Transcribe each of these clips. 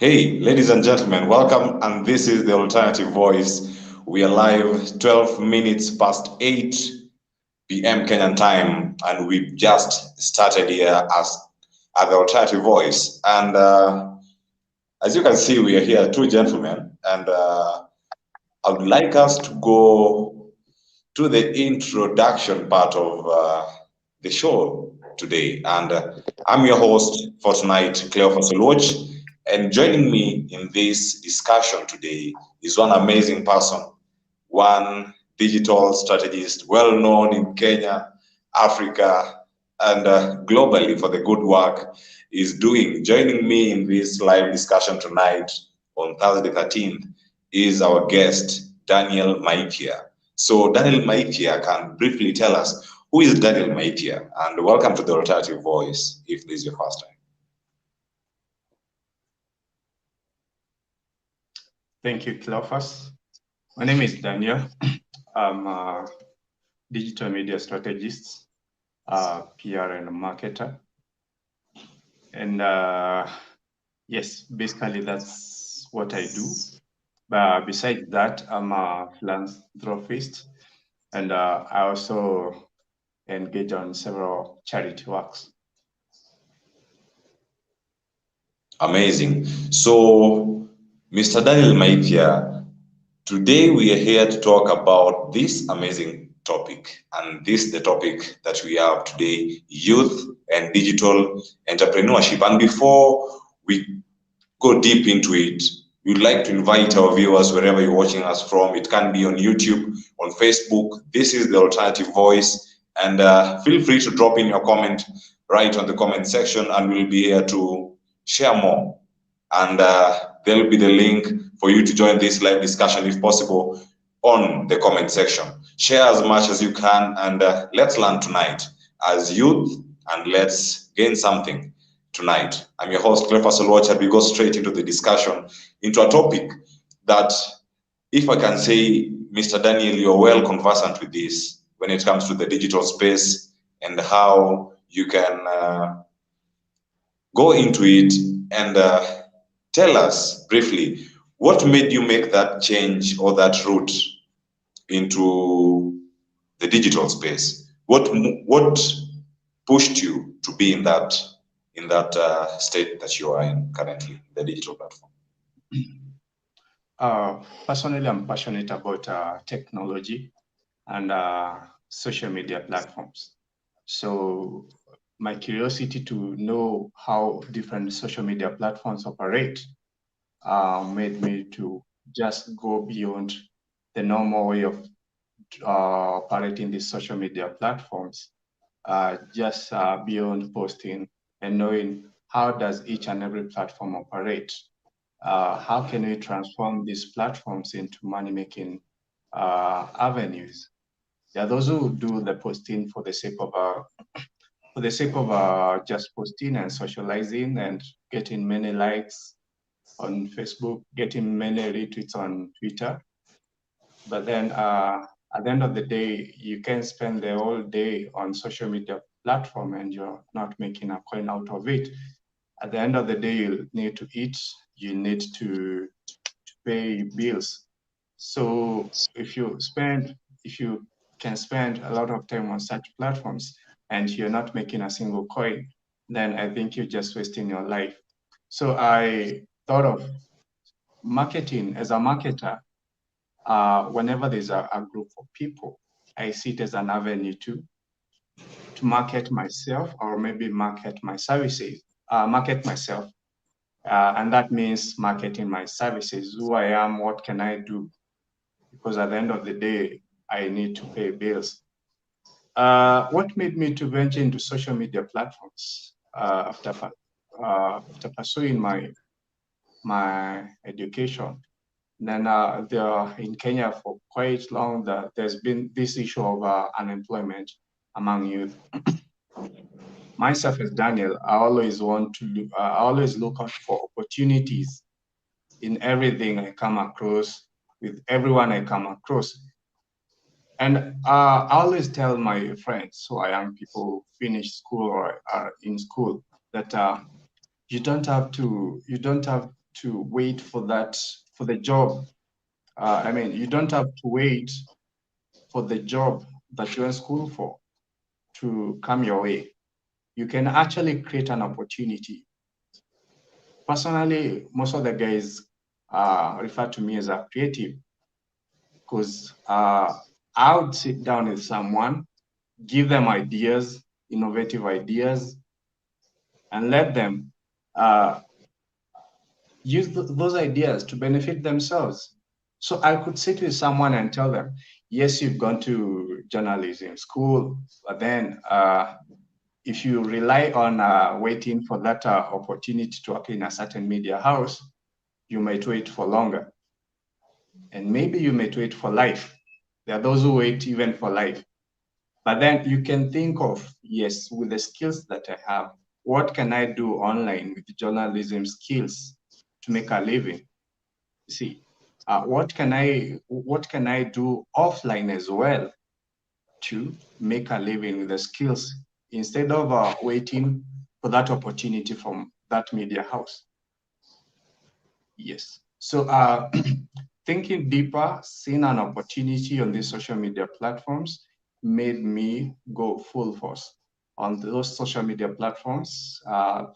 Hey, ladies and gentlemen, welcome, and this is the Alternative Voice. We are live 12 minutes past 8 p.m. Kenyan time, and we've just started here as at the Alternative Voice. And as you can see, we are here, two gentlemen, and I would like us to go to the introduction part of the show today. And I'm your host for tonight, Cleophas Oluoch. And joining me in this discussion today is one amazing person, one digital strategist, well known in Kenya, Africa, and globally for the good work he's doing. Joining me in this live discussion tonight on Thursday 13th is our guest, Daniel Maithya. So Daniel Maithya can briefly tell us who is Daniel Maithya, and welcome to the Alternative Voice if this is your first time. Thank you, Cleophas. My name is Daniel. I'm a digital media strategist, PR and marketer. And yes, basically that's what I do. But besides that, I'm a philanthropist, and I also engage on several charity works. Amazing. So, Mr. Daniel Maithya, today we are here to talk about this amazing topic, and this is the topic that we have today: youth and digital entrepreneurship. And before we go deep into it, we'd like to invite our viewers wherever you're watching us from. It can be on YouTube, on Facebook. This is the Alternative Voice, and feel free to drop in your comment right on the comment section, and we'll be here to share more. And there'll be the link for you to join this live discussion if possible on the comment section. Share as much as you can, and let's learn tonight as youth, and let's gain something tonight. I'm your host, Cleophas Oluoch, and we go straight into the discussion, into a topic that, if I can say, Mr. Daniel, you're well conversant with this when it comes to the digital space and how you can go into it and tell us briefly what made you make that change or that route into the digital space. What pushed you to be in that state that you are in currently, the digital platform? Personally, I'm passionate about technology and social media platforms. So my curiosity to know how different social media platforms operate made me to just go beyond the normal way of operating these social media platforms, just beyond posting and knowing how does each and every platform operate. How can we transform these platforms into money-making avenues? There are those who do the posting for the sake of just posting and socializing and getting many likes on Facebook, getting many retweets on Twitter. But then at the end of the day, you can spend the whole day on social media platform and you're not making a coin out of it. At the end of the day, you need to eat, you need to pay bills. So if you can spend a lot of time on such platforms and you're not making a single coin, then I think you're just wasting your life. So I thought of marketing as a marketer. Whenever there's a group of people, I see it as an avenue to market myself or maybe market my services, market myself. And that means marketing my services, who I am, what can I do? Because at the end of the day, I need to pay bills. What made me to venture into social media platforms after pursuing my education? Then there in Kenya for quite long, there's been this issue of unemployment among youth. Myself as Daniel, I always look out for opportunities in everything I come across, with everyone I come across. And I always tell my friends who are young people who finish school or are in school that you don't have to wait for the job. I mean, you don't have to wait for the job that you're in school for to come your way. You can actually create an opportunity. Personally, most of the guys refer to me as a creative because I would sit down with someone, give them ideas, innovative ideas, and let them use those ideas to benefit themselves. So I could sit with someone and tell them, yes, you've gone to journalism school, but then if you rely on waiting for that opportunity to work in a certain media house, you might wait for longer. And maybe you might wait for life. There are those who wait even for life. But then you can think of, yes, with the skills that I have, what can I do online with journalism skills to make a living? See, what can I do offline as well to make a living with the skills instead of waiting for that opportunity from that media house? Yes. So thinking deeper, seeing an opportunity on these social media platforms made me go full force on those social media platforms.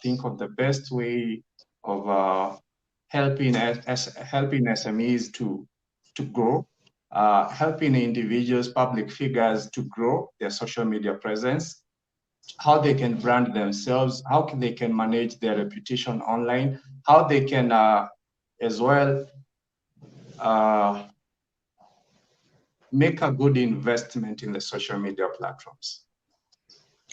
Think of the best way of helping SMEs to grow, helping individuals, public figures to grow their social media presence, how they can brand themselves, they can manage their reputation online, how they can as well make a good investment in the social media platforms.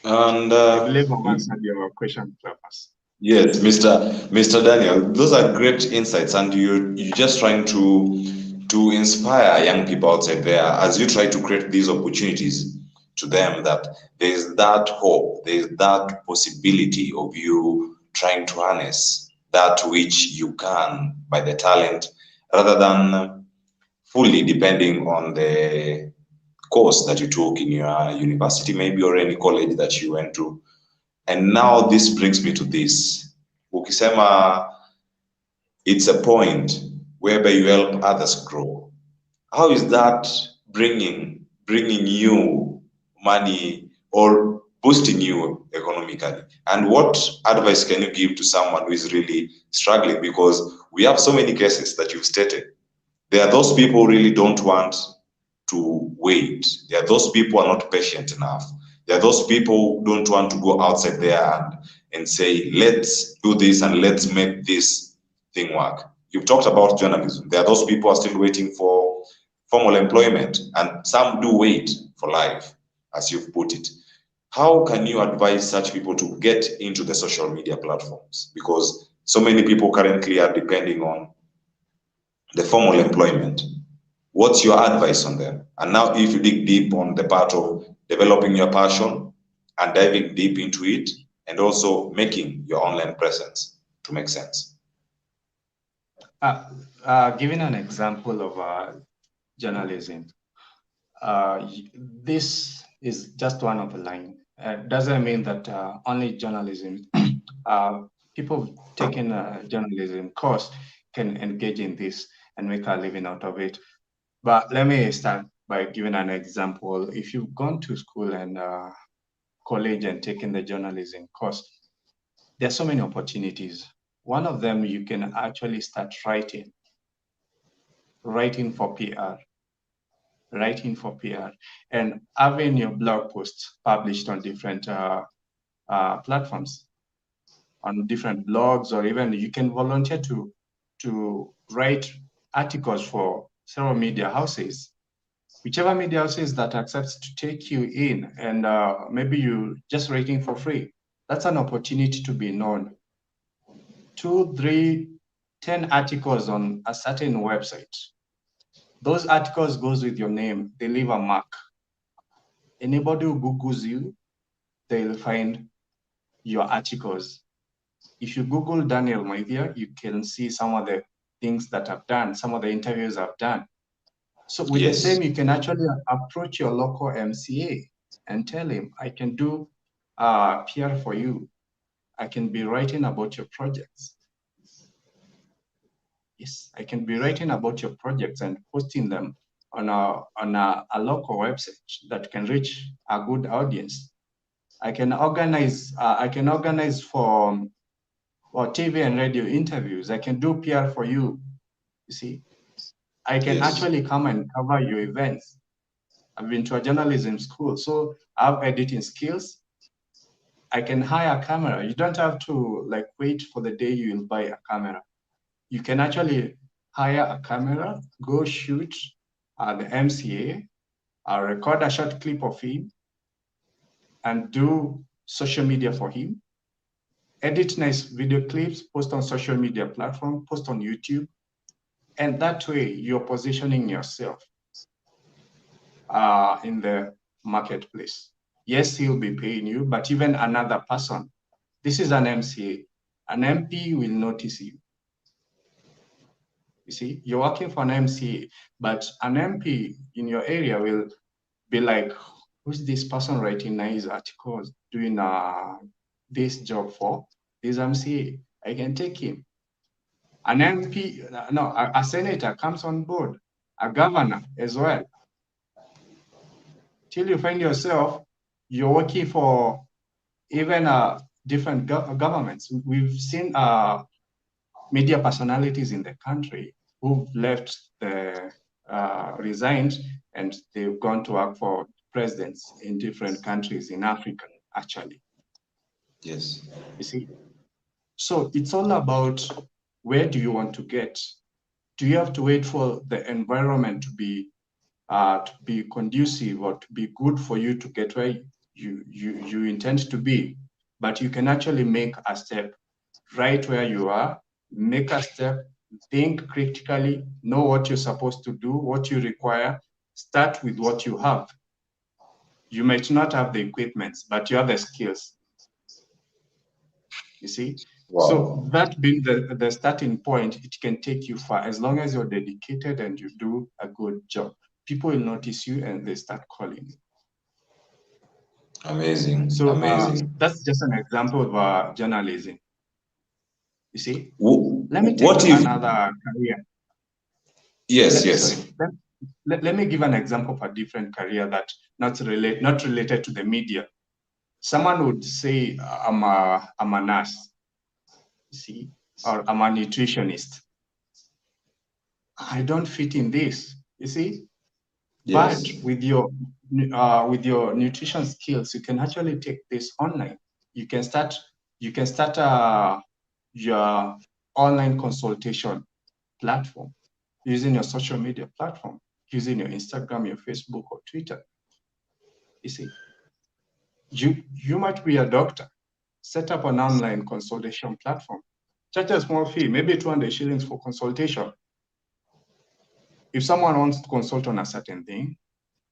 And I believe I've answered your question, Cleopas. yes, Mr. Daniel, those are great insights, and you're just trying to inspire young people outside there as you try to create these opportunities to them, that there is that hope, there is that possibility of you trying to harness that which you can by the talent, rather than fully depending on the course that you took in your university, maybe, or any college that you went to. And now this brings me to this. Ukisema it's a point whereby you help others grow. How is that bringing you money or boosting you economically? And what advice can you give to someone who is really struggling? Because we have so many cases that you've stated. There are those people who really don't want to wait. There are those people who are not patient enough. There are those people who don't want to go outside there and say, let's do this and let's make this thing work. You've talked about journalism. There are those people who are still waiting for formal employment, and some do wait for life, as you've put it. How can you advise such people to get into the social media platforms? Because so many people currently are depending on the formal employment. What's your advice on them? And now, if you dig deep on the part of developing your passion and diving deep into it, and also making your online presence to make sense. Giving an example of journalism, this is just one of the line. Doesn't mean that only journalism, people taking a journalism course can engage in this and make a living out of it. But let me start by giving an example. If you've gone to school and college and taken the journalism course, there are so many opportunities. One of them, you can actually start writing for PR, and having your blog posts published on different platforms, on different blogs, or even you can volunteer to write articles for several media houses, whichever media houses that accepts to take you in, and maybe you just writing for free. That's an opportunity to be known. 2, 3, 10 articles on a certain website. Those articles goes with your name, they leave a mark. Anybody who Googles you, they'll find your articles. If you Google Daniel Maithya, you can see some of the things that I've done, some of the interviews I've done. So with the same, you can actually approach your local MCA and tell him, I can do PR for you. I can be writing about your projects. Yes, I can be writing about your projects and posting them on a local website that can reach a good audience. I can organize for TV and radio interviews. I can do PR for you. You see, I can Yes. actually come and cover your events. I've been to a journalism school, so I have editing skills. I can hire a camera. You don't have to like wait for the day you will buy a camera. You can actually hire a camera, go shoot the MCA, record a short clip of him, and do social media for him. Edit nice video clips, post on social media platform, post on YouTube, and that way you're positioning yourself in the marketplace. Yes, he'll be paying you, but even another person. This is an MCA. An MP will notice you. You see, you're working for an MCA, but an MP in your area will be like, who's this person writing nice articles, doing this job for? This MCA. I can take him. An MP, no, a senator comes on board, a governor as well. Till you find yourself, you're working for even different governments. We've seen media personalities in the country who've left the resigned, and they've gone to work for presidents in different countries in Africa, actually. Yes. You see? So it's all about, where do you want to get? Do you have to wait for the environment to be conducive or to be good for you to get where you intend to be? But you can actually make a step right where you are, make a step, think critically, know what you're supposed to do, what you require, start with what you have. You might not have the equipment, but you have the skills. You see? Wow. So that being the starting point, it can take you far as long as you're dedicated and you do a good job. People will notice you and they start calling you. Amazing. So Amazing. that's just an example of journalism. You see? Let me take What if? another career. Yes, yes. Sorry. Let me give an example of a different career that not related to the media. Someone would say, I'm a nurse, you see, or I'm a nutritionist. I don't fit in this, you see. Yes. But with your nutrition skills, you can actually take this online. You can start your online consultation platform using your social media platform, using your Instagram, your Facebook, or Twitter. You see, you might be a doctor. Set up an online consultation platform. Charge a small fee, maybe 200 shillings for consultation. If someone wants to consult on a certain thing,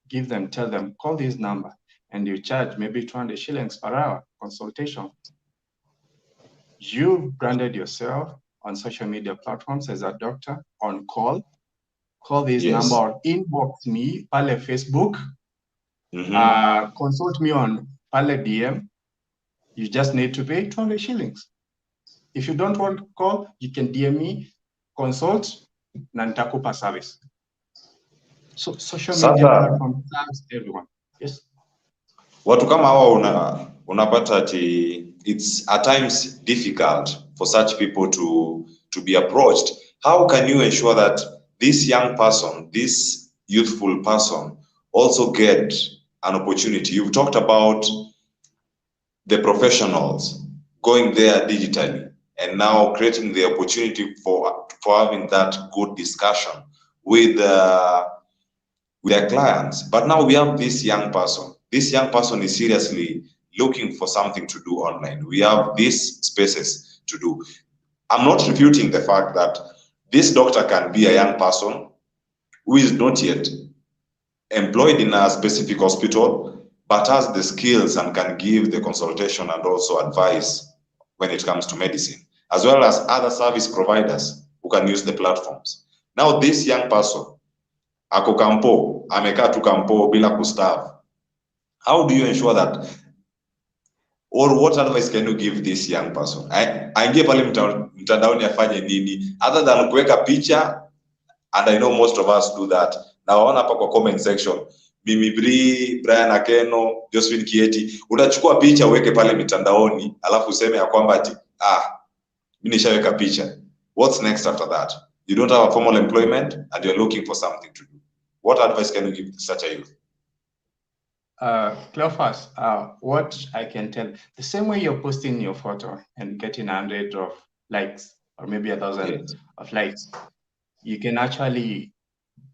tell them, call this number, and you charge maybe 200 shillings per hour consultation. You've branded yourself on social media platforms as a doctor on call. Call this number or inbox me, pale Facebook. Consult me on pale DM. You just need to pay 200 shillings. If you don't want to call, you can DM me, consult, na nitakupa service. So social media platform serves everyone. Yes. Watu kama hawa unapata ati it's at times difficult for such people to be approached. How can you ensure that this young person, this youthful person, also get an opportunity? You've talked about the professionals going there digitally and now creating the opportunity for having that good discussion with their clients. But now we have this young person. This young person is seriously looking for something to do online. We have these spaces to do. I'm not refuting the fact that this doctor can be a young person who is not yet employed in a specific hospital, but has the skills and can give the consultation and also advice when it comes to medicine, as well as other service providers who can use the platforms. Now, this young person, ako kampo, amekaa tu kampo bila kustaff. How do you ensure that Or what advice can you give this young person? Aingie pale mtandaoni afanye nini other than kuweka picha, and I know most of us do that. Nawaona hapa kwa comment section, Mimi Bri, Brian Akeno, Josephine Kieti, utachukua picha uweke pale mitandaoni alafu useme ya kwamba ati mimi nishaweka picha. What's next after that? You don't have a formal employment and you're looking for something to do. What advice can you give to such a youth? Cleophas, what I can tell, the same way you're posting your photo and getting 100 of likes or maybe 1,000 of likes, you can actually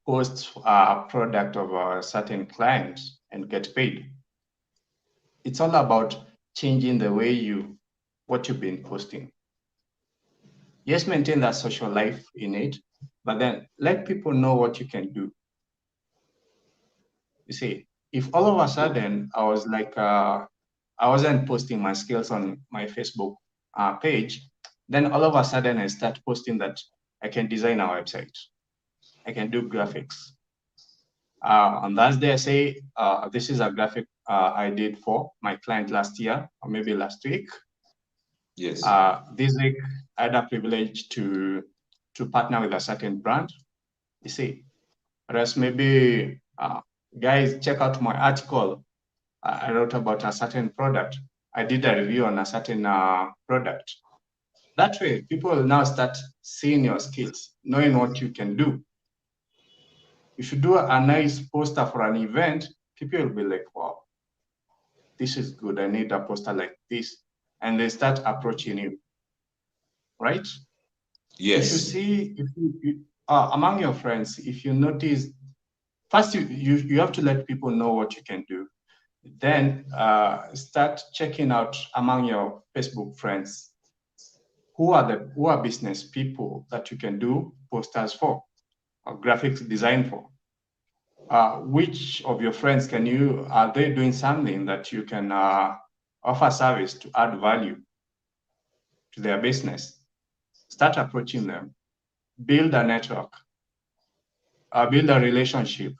post a product of a certain client and get paid. It's all about changing the way what you've been posting. Yes, maintain that social life in it, but then let people know what you can do. You see, if all of a sudden I was like, I wasn't posting my skills on my Facebook page, then all of a sudden I start posting that I can design a website, I can do graphics. On that day I say, this is a graphic I did for my client last year, or maybe last week. Yes. This week I had a privilege to partner with a certain brand. You see, whereas maybe guys, check out my article. I wrote about a certain product. I did a review on a certain product. That way, people will now start seeing your skills, knowing what you can do. If you do a nice poster for an event, people will be like, wow, this is good. I need a poster like this. And they start approaching you, right? Yes. If you see, if you among your friends, if you notice, first you have to let people know what you can do. Then start checking out among your Facebook friends who are business people that you can do posters for or graphics design for. Which of your friends are they doing something that you can offer service to add value to their business? Start approaching them, build a network, build a relationship,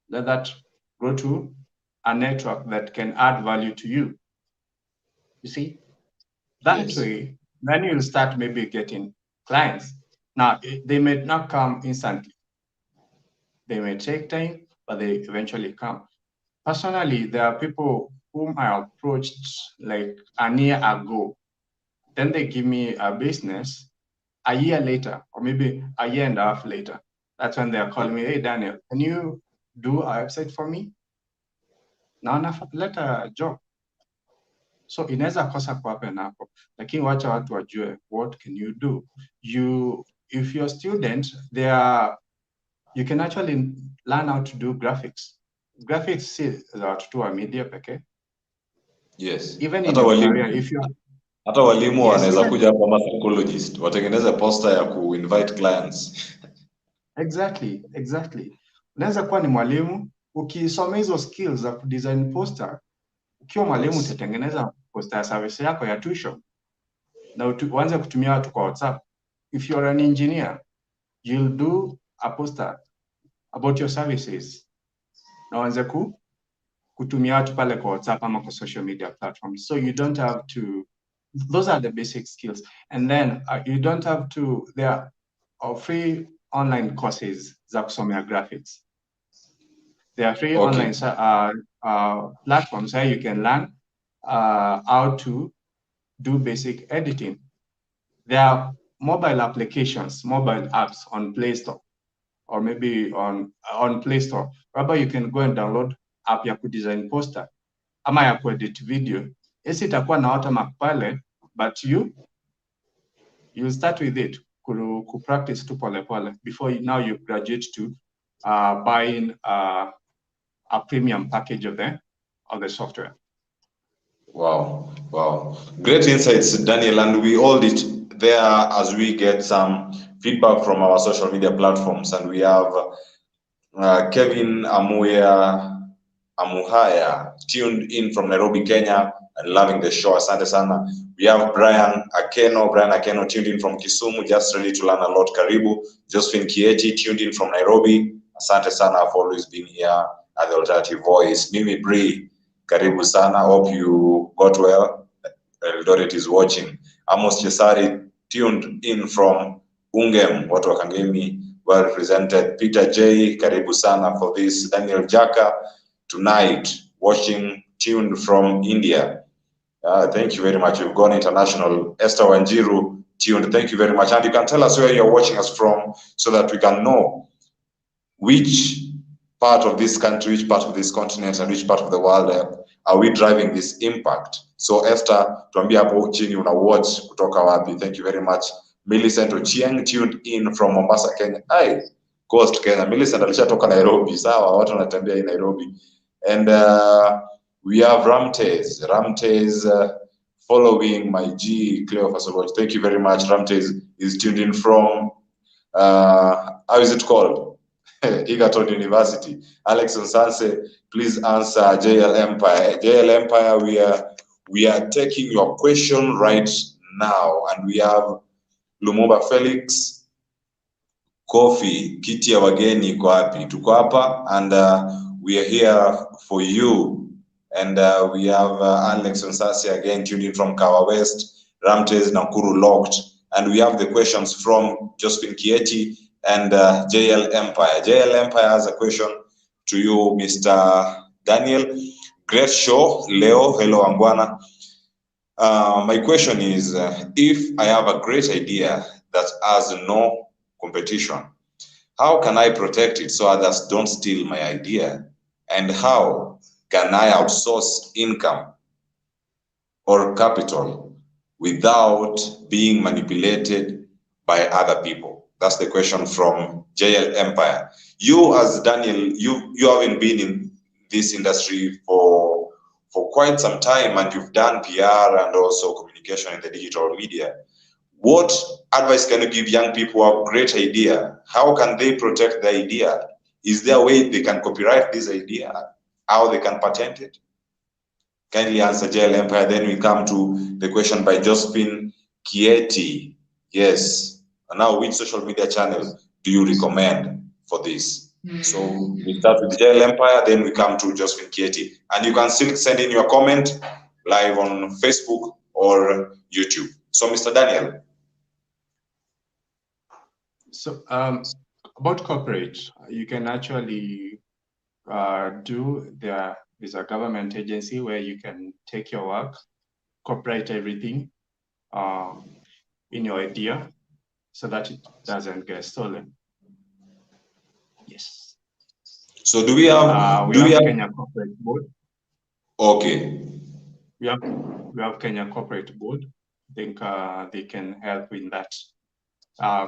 let that grow to a network that can add value to you. You see, that way, then you'll start maybe getting clients. Now, they may not come instantly. They may take time, but they eventually come. Personally, there are people whom I approached like a year ago. Then they give me a business a year later, or maybe a year and a half later. That's when they're calling me, hey, Daniel, can you do a website for me? Now, let a job. So inaweza kosa kuhappen hapo, lakini wacha watu wajue what can you do. If you're a student, you can actually learn how to do graphics. Graphics si za watu wa media pekee. Yes. Even in your career, if you hata walimu wanaweza kuja hapa kama psychologist watengeneze poster ya invite clients. Exactly. Unaweza kuwa ni mwalimu, ukisoma hizo skills za kudesign poster, ukiwa mwalimu utatengeneza poster ya service yako ya tuition na uanze kutumia watu kwa WhatsApp. If you're an engineer, you'll do a poster about your services na uanze kutumia watu pale kwa WhatsApp ama kwa social media platforms. So you don't have to, those are the basic skills. And then you don't have to, there are free online courses za kusomea graphics. There are free online platforms where you can learn how to do basic editing. There are mobile applications, mobile apps on Play Store, or maybe on Play Store, whereby you can go and download app ya kudesign poster ama ya kuedit video. Yes, itakuwa na watermark pale, but you start with it, ku practice tu pole pole before now you graduate to buying a premium package of the software. Wow. Great insights, Daniel, and we hold it there as we get some feedback from our social media platforms. And we have Kevin Amuhaya tuned in from Nairobi, Kenya, and loving the show. Asante sana. We have Brian Akeno tuned in from Kisumu, just ready to learn a lot. Karibu. Josephine Kieti tuned in from Nairobi. Asante sana. I've always been here at the Alternative Voice. Mimi Bree, karibu sana. Hope you got well. Eldoret is watching. Amos Chesari tuned in from Ungem, watu wa Kangemi, well represented. Peter J, karibu sana for this. Daniel Jaka, tonight, watching, tuned from India. Thank you very much. You've gone international. Esther Wanjiru, tuned. Thank you very much. And you can tell us where you're watching us from so that we can know which part of this country, which part of this continent, and which part of the world are we driving this impact. So Esther, tuambie hapo chini una watch kutoka wapi. Thank you very much. Millicent Ochieng tuned in from Mombasa, Kenya. Hi, Coast Kenya. Millicent alishatoka Nairobi. Sawa, watu wanatembea in Nairobi. And we have Ramtes. Ramtes following my G, Cleophas. Thank you very much. Ramtes is tuned in from, how is it called? Egerton University. Alex Nsanse, please answer JL Empire. JL Empire, we are taking your question right now, and we have Lumumba Felix, Kofi, kiti ya wageni iko wapi? Tuko hapa, and we are here for you. And we have Alex Nsanse again tuned in from Kawa West, Ramtes Nakuru locked, and we have the questions from Josephine Kieti and JL Empire. JL Empire has a question to you, Mr. Daniel. Great show, Leo. Hello, Angwana. My question is, if I have a great idea that has no competition, how can I protect it so others don't steal my idea? And how can I outsource income or capital without being manipulated by other people? That's the question from JL Empire. You, as Daniel, you haven't been in this industry for quite some time, and you've done PR and also communication in the digital media. What advice can you give young people who have a great idea? How can they protect the idea? Is there a way they can copyright this idea? How they can patent it? Kindly answer, JL Empire. Then we come to the question by Josephine Kieti. Yes. And now, which social media channel do you recommend for this? So we start with JL Empire, then we come to Josephine Kieti. And you can still send in your comment live on Facebook or YouTube. So, Mr. Daniel. So about corporate, you can actually there's a government agency where you can take your work, copyright everything in your idea so that it doesn't get stolen. Yes. So do we have Kenya Corporate Board? Okay. We have Kenya Corporate Board. I think they can help in that,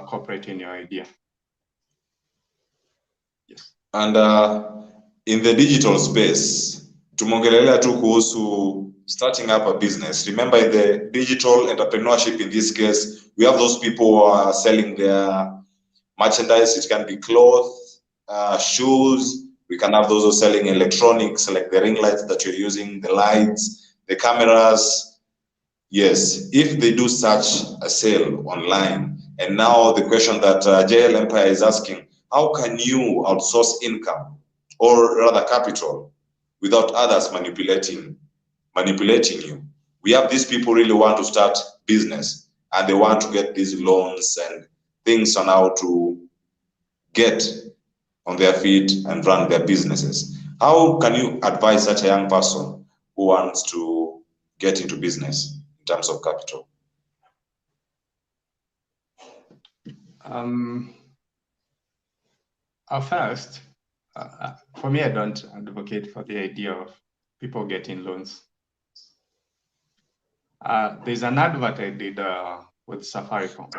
cooperating your idea. Yes. And in the digital space, tumongelelea tu kuhusu starting up a business. Remember, in the digital entrepreneurship, in this case, we have those people who are selling their merchandise. It can be clothes, shoes. We can have those who are selling electronics, like the ring lights that you're using, the lights, the cameras. Yes, if they do such a sale online, and now the question that JL Empire is asking, how can you outsource income, or rather capital, without others manipulating you? We have these people really want to start business, and they want to get these loans and things on how to get on their feet and run their businesses. How can you advise such a young person who wants to get into business in terms of capital? First, for me, I don't advocate for the idea of people getting loans. There's an advert I did with Safaricom.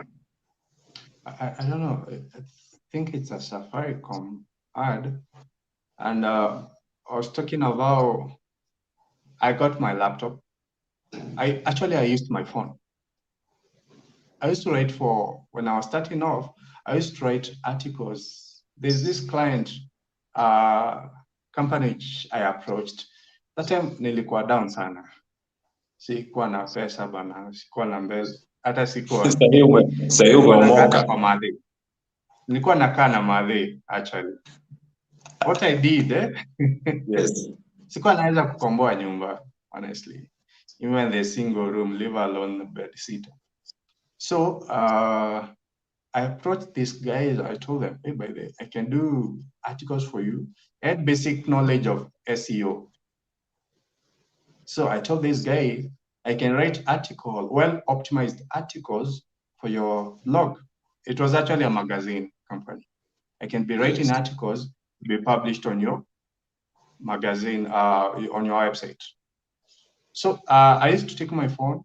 I don't know, I think it's a Safaricom ad. And I was talking about, I got my laptop. I used my phone. I used to write when I was starting off, I used to write articles. There's this client, company which I approached. That time nilikuwa down sana. Sikuwa na pesa bana, sikuwa na mbele. Hata sikuwa. Nilikuwa nakaa na madhe, actually. What I did, Yes. Sikuwa naweza kukomboa nyumba, honestly. even the single room, leave alone the bed sitter. So I approached these guys. I told them, hey, by the way, I can do articles for you. I had basic knowledge of SEO. So I told this guy, I can write well-optimized articles for your blog. It was actually a magazine company. I can be writing articles to be published on your magazine, on your website. So I used to take my phone,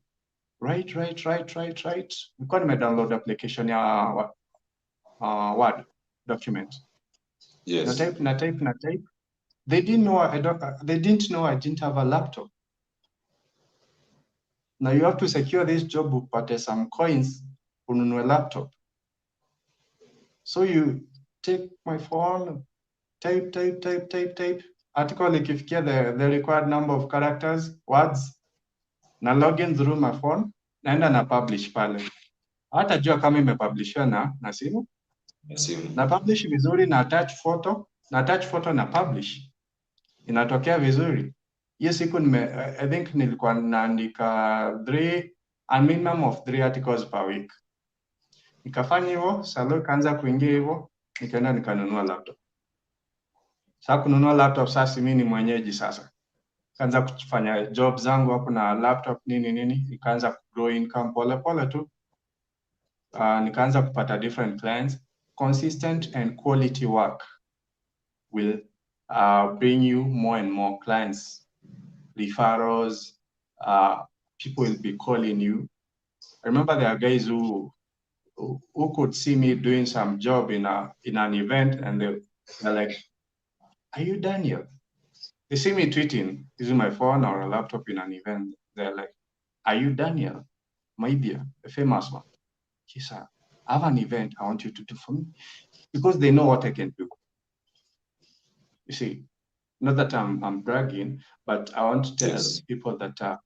write. Nilikuwa nimedownload application ya Word document. Yes. Na type. They didn't know I didn't have a laptop. Now you have to secure this job, upate some coins, ununue laptop. So you take my phone, type. Article ikifikia the required number of characters, words, na login through my phone, naenda na publish pale. Hata jua kama imepublishiwa na simu. Na publish vizuri, na attach photo na publish. Inatokea vizuri. Hiyo siku I think nilikuwa naandika a minimum of 3 articles per week. Nikafanya hivyo, salo kaanza kuingia hivyo, nikaenda nikanunua laptop. Sasa kununua laptop, sasa mimi ni mwenyeji sasa. Kaanza kufanya job zangu hapo na laptop nini, nikaanza grow income pole tu. Nikaanza kupata different clients. Consistent and quality work will bring you more and more clients, referrals, people will be calling you. I remember there are guys who could see me doing some job in an event, and they're like, are you Daniel? They see me tweeting using my phone or a laptop in an event. They're like, are you Daniel? Maithya, a famous one. He said, I have an event I want you to do for me. Because they know what I can do. You see, not that I'm bragging, but I want to tell people that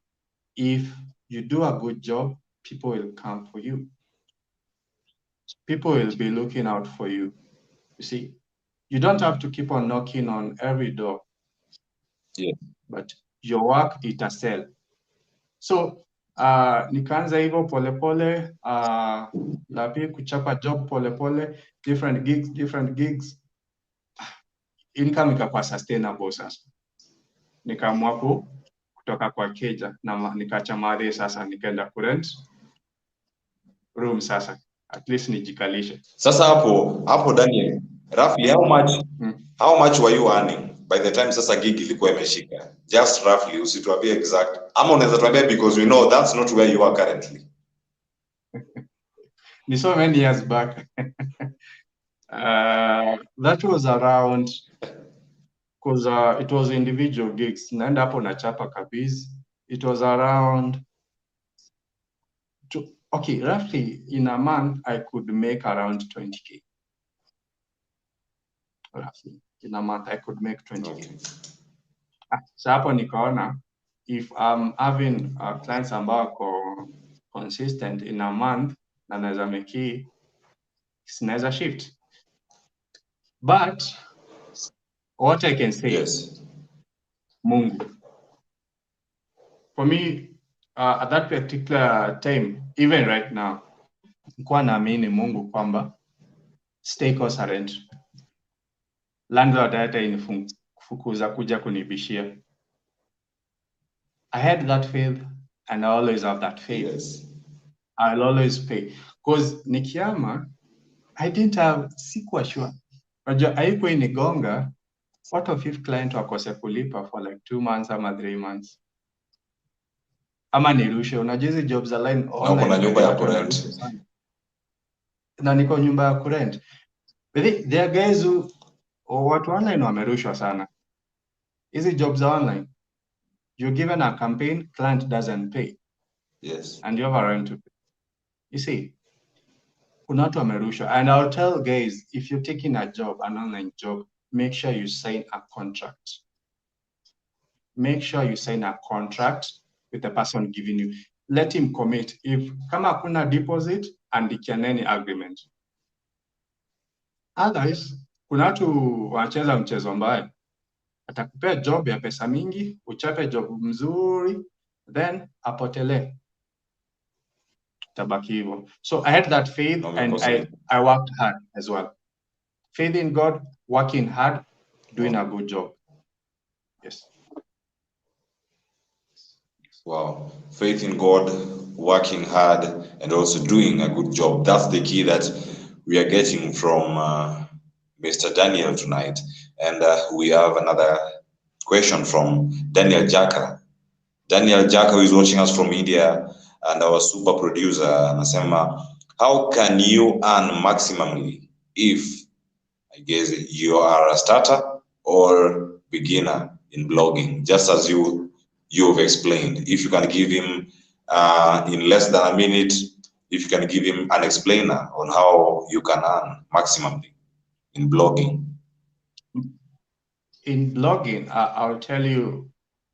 if you do a good job, people will come for you. People will be looking out for you. You see, you don't have to keep on knocking on every door. Yeah. But your work itasell. So nikaanza hivyo polepole, na pia kuchapa job polepole, different gigs. Income ikakuwa sustainable sasa. Nikaamua kutoka kwa keja na nikaacha mahali sasa, nikaenda kurent room sasa, at least nijikalishe. Sasa hapo Daniel, roughly how much were you earning by the time sasa gig ilikuwa imeshika? Just roughly, usituambie exact. Ama unaweza tuambia, because we know that's not where you are currently. Ni so many years back. That was around, because it was individual gigs. Naenda hapo na chapa kabiz. It was around, roughly in a month, I could make around 20K. Roughly in a month, I could make 20K. Okay. So hapo nikaona, if I'm having clients ambao wako consistent in a month, na naweza make sinaweza shift. But what I can say, yes, Mungu. For me, at that particular time, even right now, nikuwa naamini Mungu kwamba stay current. Landlord hata inifukuza kuja kunibishia. I had that faith, and I always have that faith. Yes. I'll always pay. Because nikiama, I didn't have, sikuwa sure. Unajua haikuwa inigonga, what if client wakose kulipa for like 2 months ama 3 months? Ama nirushe, unajua hizi jobs online online. Na kuna nyumba ya kurent. Na niko nyumba ya kurent. But there are guys who watu online wamerushwa sana. Hizi jobs online, you're given a campaign, client doesn't pay. Yes. And you have a rent to pay. You see, kuna watu wamerushwa. And I'll tell guys, if you're taking a job, an online job, make sure you sign a contract. Make sure you sign a contract with the person giving you. Let him commit. If kama hakuna deposit, andikia any agreement. Otherwise, kuna watu wanacheza mchezo mbaya. Atakupea job ya pesa mingi, uchape job mzuri, then apotele. Tabaki hivyo. So I had that faith and I worked hard as well. Faith in God, working hard, doing a good job. Yes. Wow. Faith in God, working hard, and also doing a good job. That's the key that we are getting from Mr. Daniel tonight. And we have another question from Daniel Jaka. Daniel Jaka, who is watching us from India, and our super producer, anasema, how can you earn maximally if, I guess, you are a starter or beginner in blogging, just as you've explained. If you can give him in less than a minute, if you can give him an explainer on how you can earn maximally in blogging. In blogging, I'll tell you,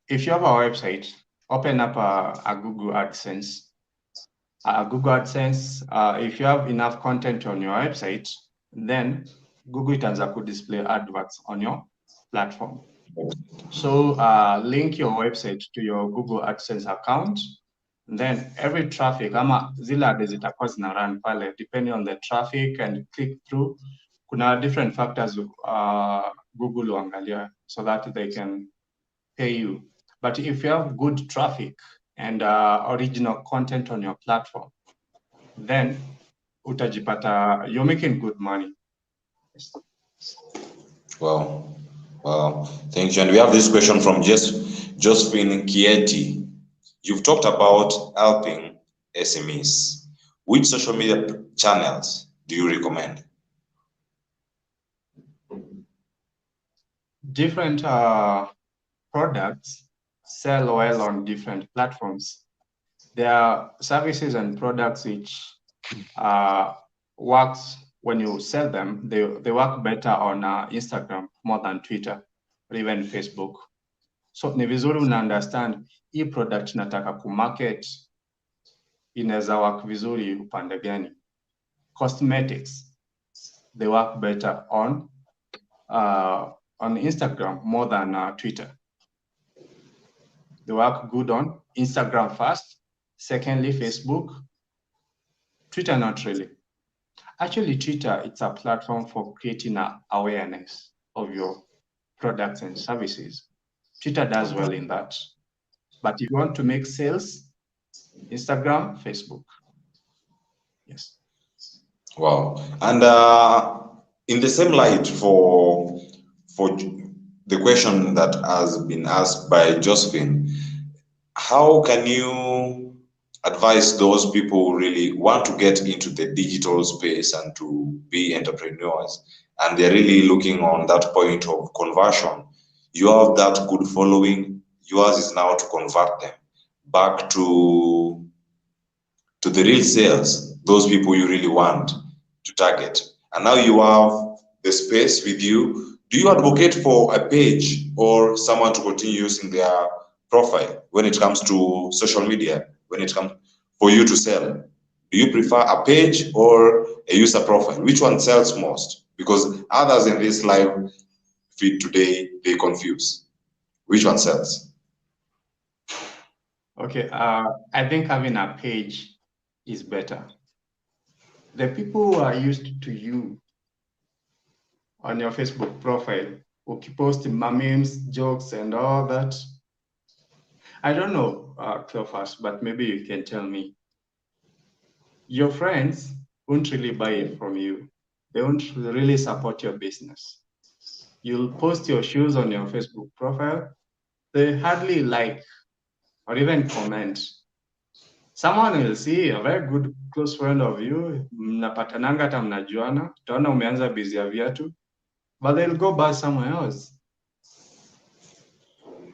if you have a website, open up a Google AdSense. Google AdSense, if you have enough content on your website, then Google itaanza could display adverts on your platform. So link your website to your Google AdSense account. Then every traffic, ama zile ads zitakuwa zina run pale, depending on the traffic and click through. Kuna different factors Google huangalia so that they can pay you. But if you have good traffic and original content on your platform, then utajipata, you're making good money. Yes. Wow. Wow. Thank you. And we have this question from Josephine Kieti. You've talked about helping SMEs. Which social media channels do you recommend? Different products sell well on different platforms. There are services and products which works when you sell them, they work better on Instagram more than Twitter or even Facebook. So ni vizuri una understand hii product nataka kumarket inaweza work vizuri upande gani. Cosmetics, they work better on Instagram more than Twitter. They work good on Instagram first, secondly Facebook, Twitter not really. Actually, Twitter, it's a platform for creating awareness of your products and services. Twitter does well in that. But if you want to make sales, Instagram, Facebook. Yes. Wow. And in the same light, for the question that has been asked by Josephine, how can you advise those people who really want to get into the digital space and to be entrepreneurs, and they're really looking on that point of conversion? You have that good following. Yours is now to convert them back to the real sales, those people you really want to target. And now you have the space with you. Do you advocate for a page or someone to continue using their profile when it comes to social media, when it comes for you to sell? Do you prefer a page or a user profile? Which one sells most? Because others in this live feed today, they confuse. Which one sells? Okay, I think having a page is better. The people who are used to you on your Facebook profile, ukipost memes, jokes, and all that. I don't know, Cleophas, but maybe you can tell me. Your friends won't really buy it from you. They won't really support your business. You'll post your shoes on your Facebook profile. They hardly like or even comment. Someone will see a very good close friend of you, mnapatananga hata mnajuana, utaona umeanza busy ya viatu, but they'll go buy somewhere else.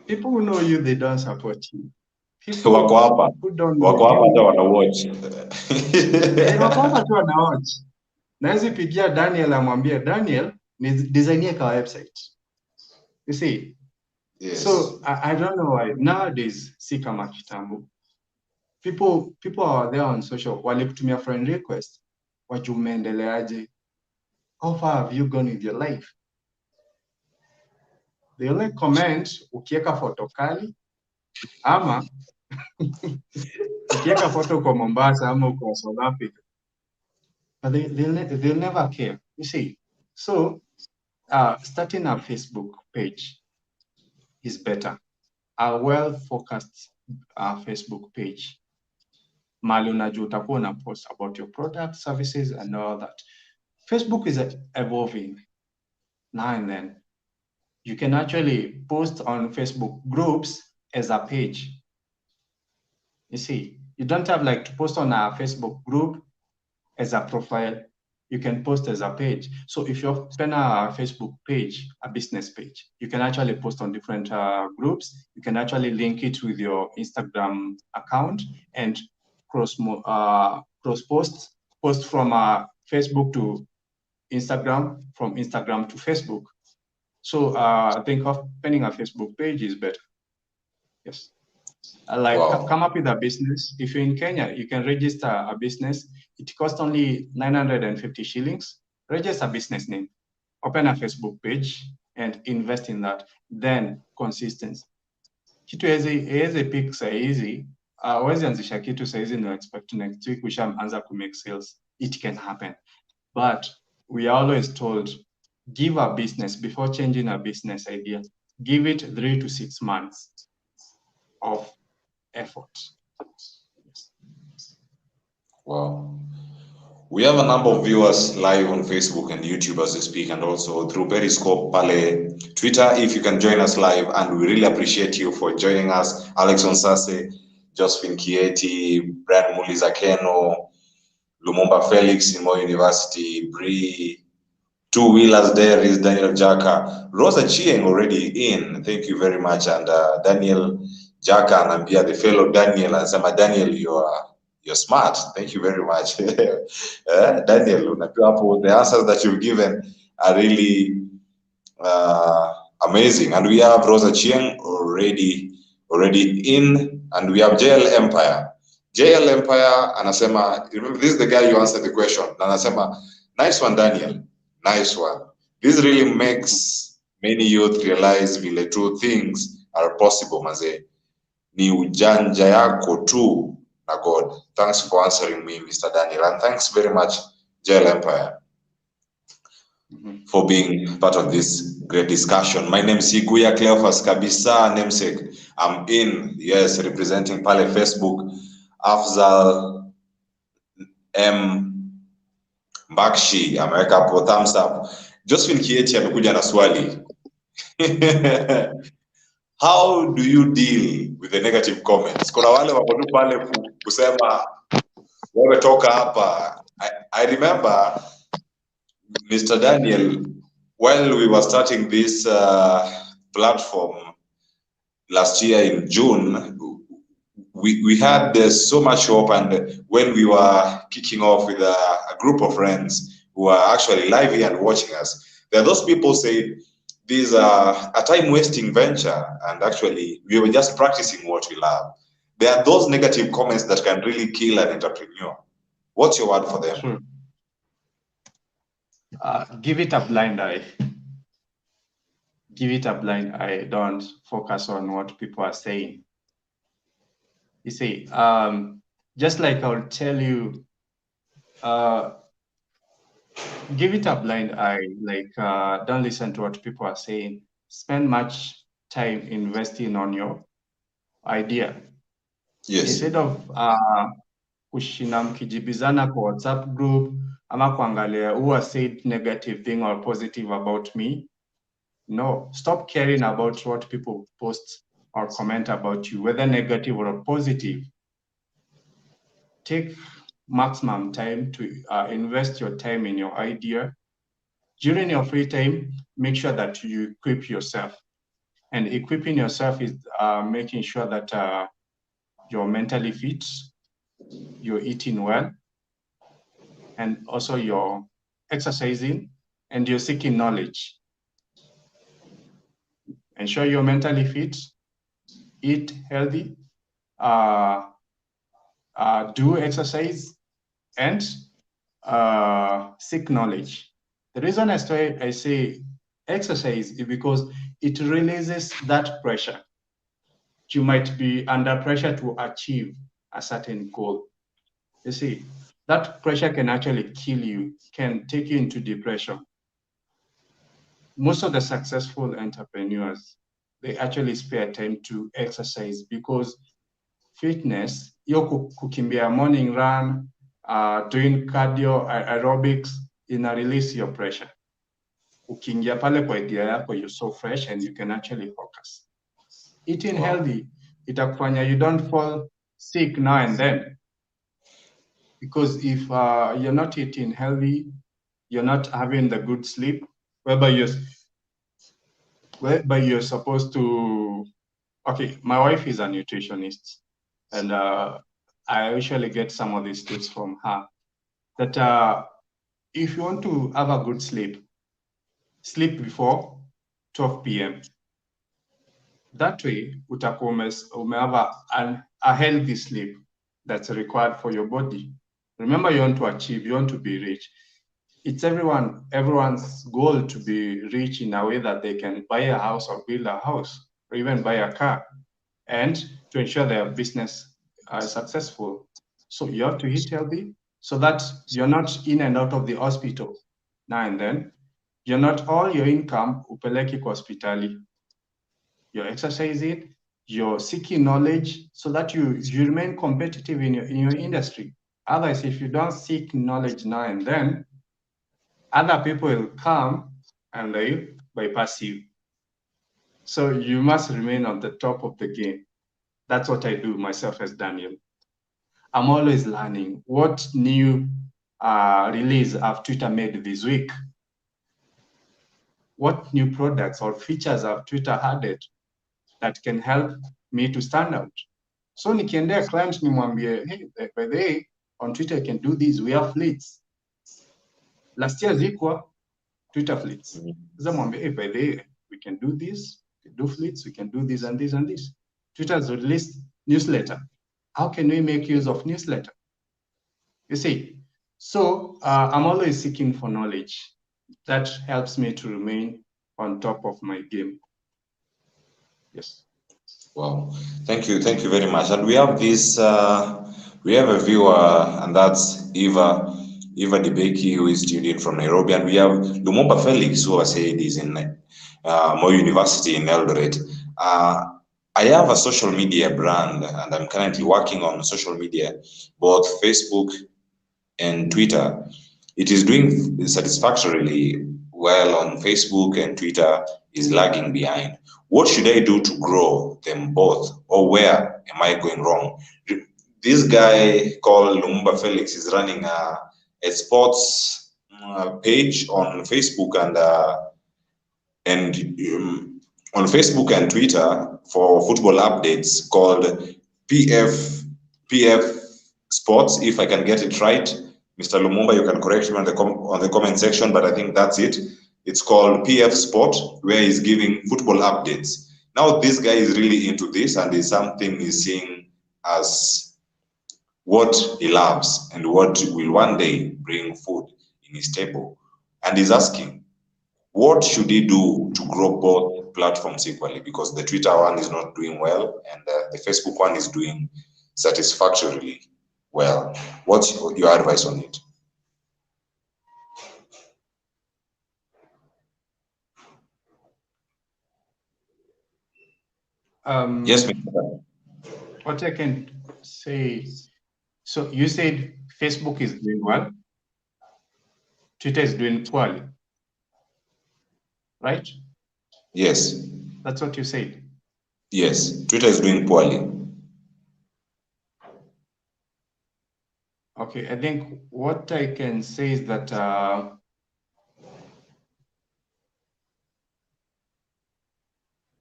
People who know you, they don't support you. People Wako hapa. who don't know Wako hapa you, hata wana watch. wako hapa tu wana watch. Naweza pigia Daniel amwambie, Daniel, ni designie ka website. You see? Yes. So I don't know why nowadays si kama kitambo. People are there on social, walikutumia friend request, wajua umeendeleaje? How far have you gone with your life? They only comment ukiweka photo kali ama Ukiweka photo kwa Mombasa ama kwa South Africa, but they'll never care. You see, so starting a Facebook page is better. A well-focused Facebook page. Mali unajua utakuwa una post about your products, services, and all that. Facebook is evolving now and then. You can actually post on Facebook groups as a page. You see, you don't have like to post on a Facebook group as a profile. You can post as a page. So if you open a Facebook page, a business page, you can actually post on different groups. You can actually link it with your Instagram account and cross post from Facebook to Instagram, from Instagram to Facebook. So I think opening a Facebook page is better. Yes. Come up with a business. If you're in Kenya, you can register a business. It costs only 950 shillings. Register a business name, open a Facebook page, and invest in that. Then consistency. Kitu hezi pick saizi, wezi anzisha kitu saizi no expect next week ushaanza to make sales. It can happen. But we are always told, give a business before changing a business idea. Give it 3 to 6 months of effort. Wow. We have a number of viewers live on Facebook and YouTube as we speak, and also through Periscope, Pale, Twitter, if you can join us live. And we really appreciate you for joining us. Alex Onsase, Josephine Kieti, Brian Mulizakeno, Lumumba Felix in Moi University, Bree, Two Wheelers there is Daniel Jaka, Rosa Chieng already in. Thank you very much. And Daniel Jaka anambia the fellow Daniel, anasema Daniel, you're smart. Thank you very much. Daniel, the answers that you've given are really amazing. And we have Rosa Chieng already in, and we have JL Empire. JL Empire anasema, remember, this is the guy you answered the question. Anasema, nice one, Daniel. Nice one. This really makes many youth realize vile true things are possible, maze. Ni ujanja yako tu na God. Thanks for answering me, Mr. Daniel. And thanks very much, JL Empire, for being part of this great discussion. My name is Iguya Cleophas Kabisa, namesake. I'm in, yes, representing Pale Facebook. Afzal M. Mbakshi ameweka hapo thumbs up. Josephine Kieti amekuja na swali. How do you deal with the negative comments? Kuna wale wako tu pale kusema wewe toka hapa. I remember Mr. Daniel, while we were starting this platform last year in June, we had so much hope, and when we were kicking off with a group of friends who are actually live here and watching us, there are those people say these are a time-wasting venture, and actually we were just practicing what we love. There are those negative comments that can really kill an entrepreneur. What's your word for them? Sure. Give it a blind eye. Give it a blind eye. Don't focus on what people are saying. You see, just like I'll tell you, give it a blind eye. Like, don't listen to what people are saying. Spend much time investing on your idea. Yes. Instead of kushina mkijibizana kwa WhatsApp group, ama kuangalia who has said negative thing or positive about me. No, stop caring about what people post or comment about you, whether negative or positive. Take maximum time to invest your time in your idea. During your free time, make sure that you equip yourself. And equipping yourself is making sure that you're mentally fit, you're eating well, and also you're exercising, and you're seeking knowledge. Ensure you're mentally fit, eat healthy, do exercise, and seek knowledge. The reason I say exercise is because it releases that pressure. you might be under pressure to achieve a certain goal. You see, that pressure can actually kill you, can take you into depression. Most of the successful entrepreneurs, they actually spare time to exercise because fitness, hiyo kukimbia morning run, doing cardio, aerobics, ina release your pressure. Ukiingia pale kwa idea yako, you're so fresh and you can actually focus. Eating healthy, itakufanya you don't fall sick now and then. Because if you're not eating healthy, you're not having the good sleep, whereby you're supposed to, okay, my wife is a nutritionist, and I usually get some of these tips from her, that if you want to have a good sleep, sleep before 12 p.m. That way, utakuwa umehave a healthy sleep that's required for your body. Remember, you want to achieve, you want to be rich. It's everyone's goal to be rich in a way that they can buy a house or build a house or even buy a car, and to ensure their business is successful. So you have to eat healthy so that you're not in and out of the hospital now and then. You're not all your income upeleki kwa hospitali. You're exercising, you're seeking knowledge so that you remain competitive in your industry. Otherwise, if you don't seek knowledge now and then, other people will come and they bypass you. So you must remain on the top of the game. That's what I do myself as Daniel. I'm always learning what new release have Twitter made this week. What new products or features have Twitter added that can help me to stand out? So nikiendea client nimwambie, hey, by the way, on Twitter you can do this, we have fleets. Last year zikwa Twitter fleets. Sasa mwambie, hey, by the way, we can do this, we can do fleets, we can do this and this and this. Twitter has released newsletter. How can we make use of newsletter? You see, so I'm always seeking for knowledge. That helps me to remain on top of my game. Yes. Wow, thank you very much. And we have this, we have a viewer, and that's Eva Debeki, who is tuned in from Nairobi, and we have Lumumba Felix, who I said is in Moi University in Eldoret. I have a social media brand, and I'm currently working on social media, both Facebook and Twitter. It is doing satisfactorily well on Facebook, and Twitter is lagging behind. What should I do to grow them both, or where am I going wrong? This guy called Lumumba Felix is running a sports page on Facebook on Facebook and Twitter for football updates called PF Sports, if I can get it right. Mr. Lumumba, you can correct me on the comment section, but I think that's it. It's called PF Sport, where he's giving football updates. Now, this guy is really into this, and is something he's seeing as what he loves and what will one day bring food in his table. And he's asking, what should he do to grow both platforms equally? Because the Twitter one is not doing well, and the Facebook one is doing satisfactorily well. What's your advice on it? Yes, Mr. What I can say, so you said Facebook is doing well, Twitter is doing poorly, right? Yes. That's what you said. Yes, Twitter is doing poorly. Okay, I think what I can say is that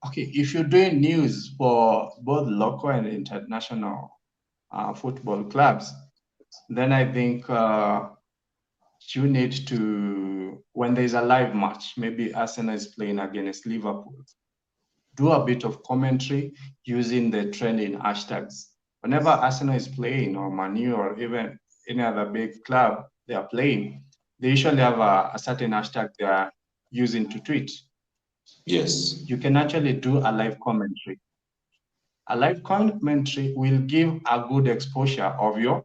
okay, if you're doing news for both local and international football clubs, then I think you need to, when there's a live match, maybe Arsenal is playing against Liverpool, do a bit of commentary using the trending hashtags. Whenever Arsenal is playing, or Man U, or even any other big club they are playing, they usually have a certain hashtag they are using to tweet. Yes. You can actually do a live commentary. A live commentary will give a good exposure of your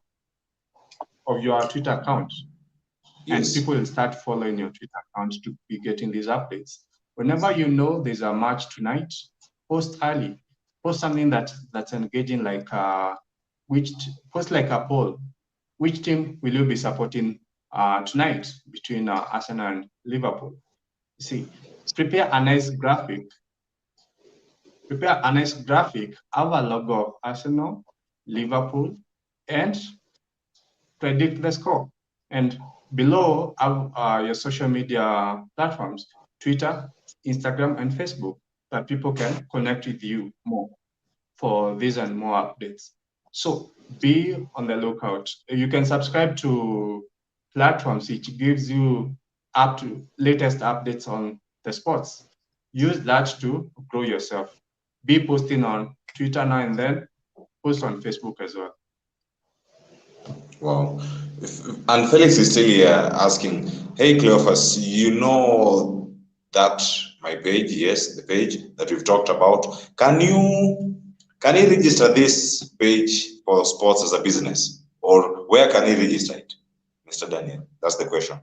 Twitter account. And Yes. people will start following your Twitter account to be getting these updates. Whenever you know there's a match tonight, post early. Post something that's engaging, like post like a poll. Which team will you be supporting tonight between Arsenal and Liverpool? See, prepare a nice graphic. Have a logo of Arsenal, Liverpool, and predict the score. And below your social media platforms, Twitter, Instagram, and Facebook, that people can connect with you more for these and more updates. So be on the lookout. You can subscribe to platforms which gives you up to latest updates on the sports. Use that to grow yourself. Be posting on Twitter now and then, post on Facebook as well. Wow. And Felix is still here asking, hey Cleophas, you know that my page, yes, the page that we've talked about. Can you register this page for sports as a business? Or where can you register it? Mr. Daniel, that's the question.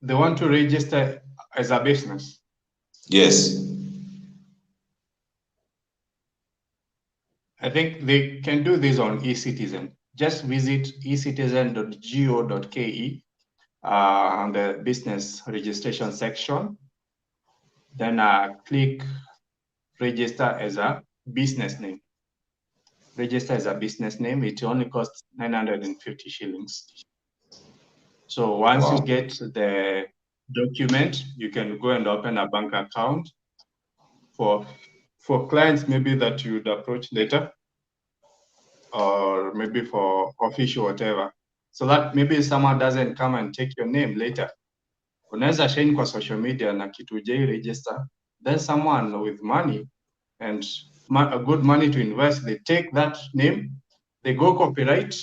They want to register as a business. Yes. I think they can do this on eCitizen. Just visit ecitizen.go.ke on the business registration section. Then click register as a business name. Register as a business name. It only costs 950 shillings. So once you get the document, you can go and open a bank account for clients maybe that you would approach later, or maybe for official whatever, so that maybe someone doesn't come and take your name later. Unaweza share kwa social media na kitu J register, then someone with money and a good money to invest, they take that name, they go copyright,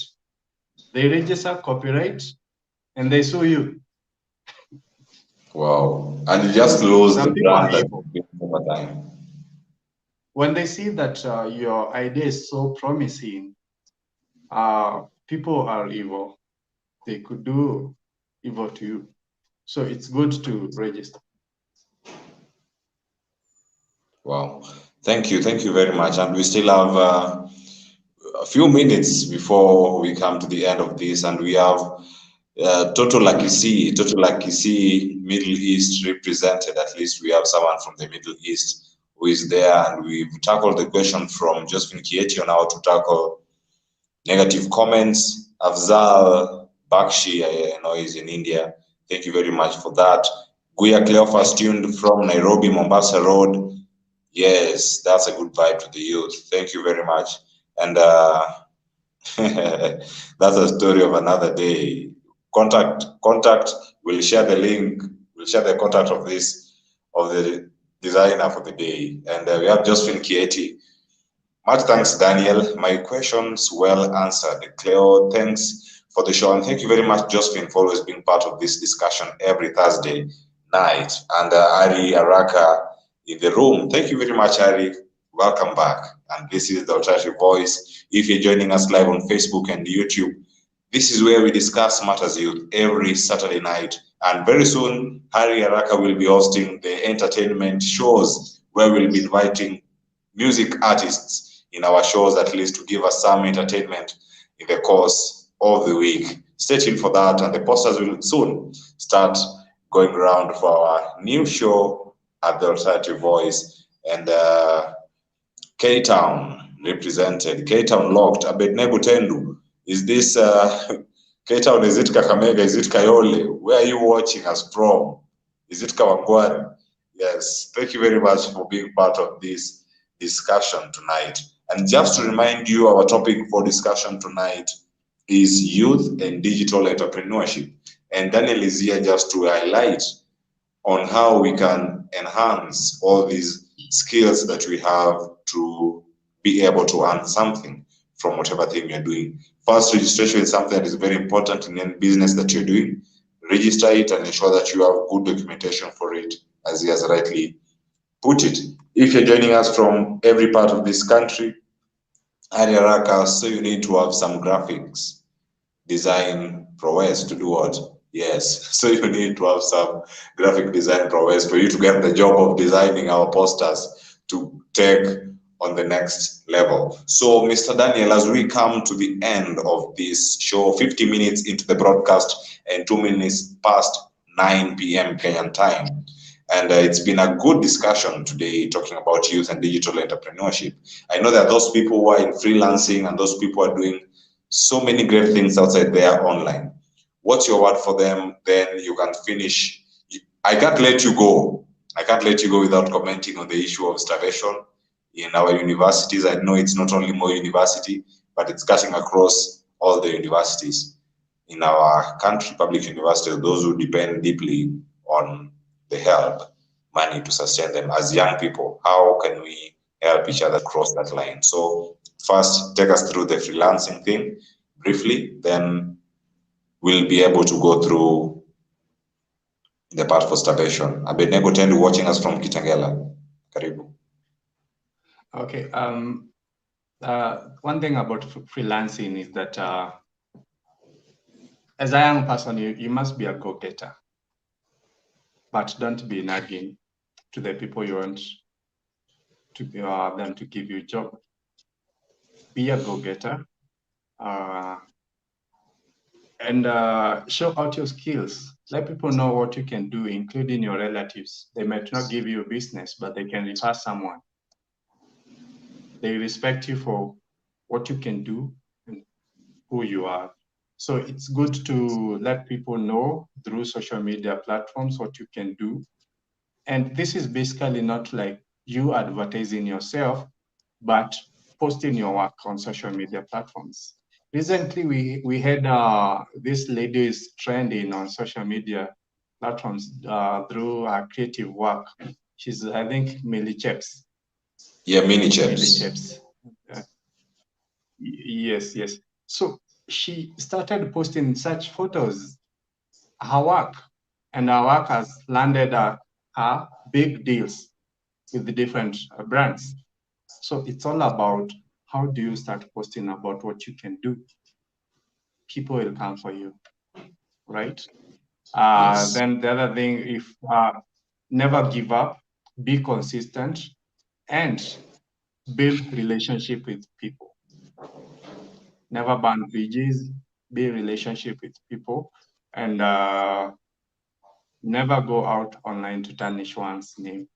they register copyright, and they sue you. Wow. And you just lose Some the people are brand that evil. you've built over time. When they see that your idea is so promising, people are evil. They could do evil to you. So it's good to register. Wow. Thank you. Thank you very much. And we still have a few minutes before we come to the end of this, and we have Total Lakisi, Middle East represented. At least we have someone from the Middle East who is there, and we've tackled the question from Josephine Kieti on how to tackle negative comments. Afzal Bakshi, I know is in India. Thank you very much for that. Guya Cleophas tuned from Nairobi, Mombasa Road. Yes, that's a good vibe to the youth. Thank you very much. And that's a story of another day. Contact. We'll share the link. We'll share the contact of the designer for the day. And we have Josephine Kieti. Much thanks, Daniel. My questions well answered. Cleo, thanks for the show. And thank you very much, Josephine, for always being part of this discussion every Thursday night. And Ari Araka in the room. Thank you very much, Ari. Welcome back. And this is the Alternative Voice. If you're joining us live on Facebook and YouTube, this is where we discuss matters youth every Saturday night. And very soon, Hari Araka will be hosting the entertainment shows where we'll be inviting music artists in our shows, at least to give us some entertainment in the course of the week. Stay tuned for that, and the posters will soon start going around for our new show at the Alternative Voice. And K-Town represented, K-Town locked, Abednego Tendu. Is this K-Town, is it Kakamega, is it Kayole? Where are you watching us from? Is it Kawangware? Yes, thank you very much for being part of this discussion tonight. And just to remind you, our topic for discussion tonight is youth and digital entrepreneurship. And Daniel is here just to highlight on how we can enhance all these skills that we have to be able to earn something from whatever thing you're doing. First, registration is something that is very important in any business that you're doing. Register it and ensure that you have good documentation for it, as he has rightly put it. If you're joining us from every part of this country, Haraka, so you need to have some graphics design prowess to do what? Yes. So you need to have some graphic design prowess for you to get the job of designing our posters to take on the next level. So, Mr. Daniel, as we come to the end of this show, 50 minutes into the broadcast and 2 minutes past 9 p.m. Kenyan time, and it's been a good discussion today talking about youth and digital entrepreneurship. I know that those people who are in freelancing and those people are doing so many great things outside there online. What's your word for them? Then you can finish. I can't let you go. I can't let you go without commenting on the issue of starvation in our universities. I know it's not only Moi University, but it's cutting across all the universities in our country, public universities, those who depend deeply on the help money to sustain them as young people. How can we help each other cross that line? So first, take us through the freelancing thing briefly, then we'll be able to go through the part for starvation. Abednego Tendu watching us from Kitangela. Karibu. Okay. One thing about freelancing is that as a young person, you must be a go-getter, but don't be nagging to the people you want to them to give you a job. Be a go-getter and show out your skills. Let people know what you can do, including your relatives. They might not give you a business, but they can refer someone. They respect you for what you can do and who you are. So it's good to let people know through social media platforms what you can do. And this is basically not like you advertising yourself, but posting your work on social media platforms. Recently, we had this lady is trending on social media platforms through her creative work. She's, I think, Millie Cheps. Yeah, Mini Cheps. Millie Cheps. Yes, yes. So she started posting such photos, her work, and her work has landed her big deals with the different brands. So it's all about how do you start posting about what you can do? People will come for you, right? Yes. Then the other thing, if never give up, be consistent, and build relationship with people. Never burn bridges, build relationship with people, and never go out online to tarnish one's name,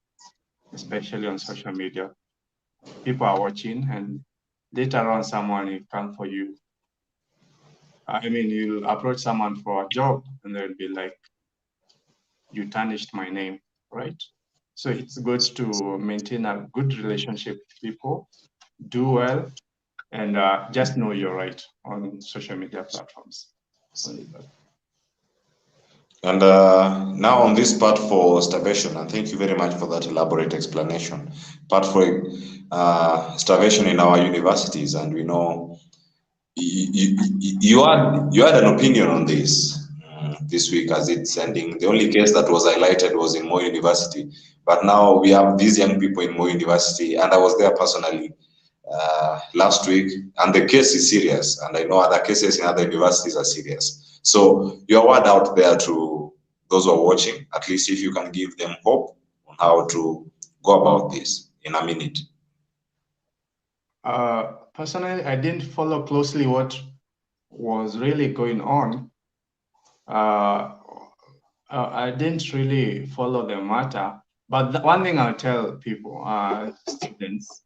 especially on social media. People are watching, and later on, someone will come for you. I mean, you'll approach someone for a job, and they'll be like, "You tarnished my name," right? So it's good to maintain a good relationship with people, do well, and just know you're right on social media platforms. Only that. And now on this part for starvation, and thank you very much for that elaborate explanation. Part for starvation in our universities, and we know you had an opinion on this week as it's ending. The only case that was highlighted was in Moi University, but now we have these young people in Moi University, and I was there personally last week, and the case is serious, and I know other cases in other universities are serious. So your word out there to those who are watching, at least if you can give them hope on how to go about this in a minute. Personally, I didn't follow closely what was really going on. I didn't really follow the matter, but one thing I'll tell people, students,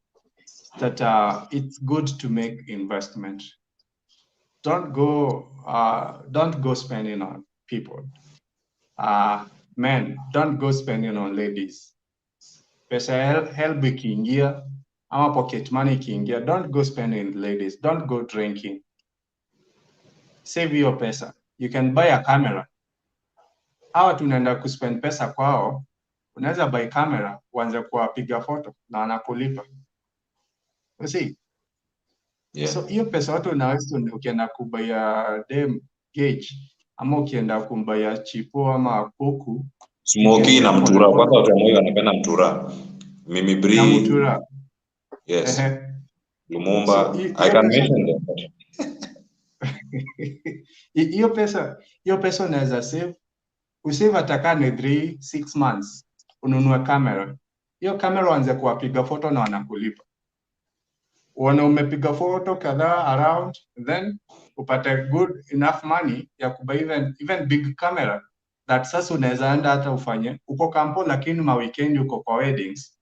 that it's good to make investment. Don't go spending on people. Men, don't go spending on ladies. Pesa help ikiingia, ama pocket money ikiingia, don't go spending ladies. Don't go drinking. Save your pesa. You can buy a camera. Hawa tunaenda kuspend pesa kwao, unaweza buy camera, uanze kuwapiga photo na wanakulipa. You see? Yeah. So hiyo pesa watu unaweza ukienda kubaya dem gauge, ama ukienda kumbaya chipo ama kuku, Smoky na mtura, kwanza watu wa Moi wanapenda mtura. Mimi na Bree, Mutura. yes, Lumumba. So I can mention them. hiyo pesa unaweza save, usave hata ni 3-6 months, ununue kamera. Hiyo kamera uanze kuwapiga foto na wanakulipa. Uone umepiga foto kadhaa around, then upate good enough money ya kubuy even big camera that sasa unaweza enda hata ufanye uko kampo, lakini ma weekend uko kwa weddings,